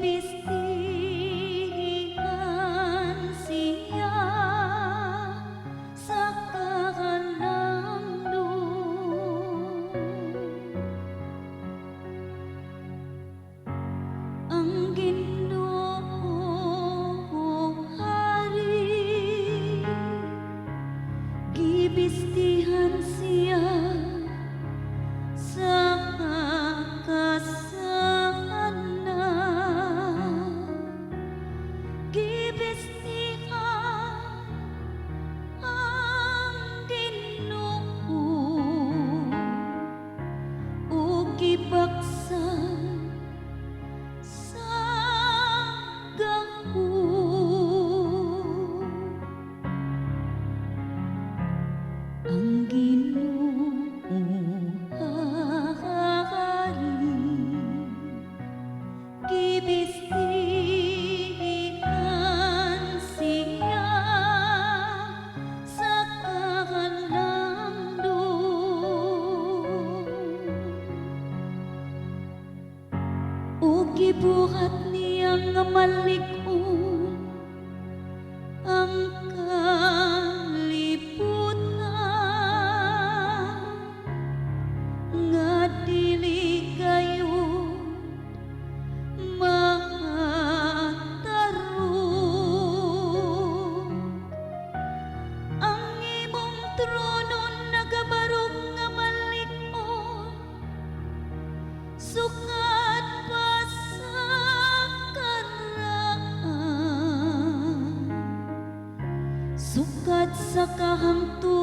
gibistihan siya sa kahalandong. Ang Ginoo hari, gibistihan siya sa kasanan. Gibistihan ang Ginoo o gibaksan sa gahu. Ang Ginoo hari, gibistihan siya sa kahalandong. O gibuhat niya nga malig-on ang kalibutan, nga dili gayud matarong. Ang imong trono nagabarog nga malig-on, sukat pa sa karaan, sukat sa kahangturan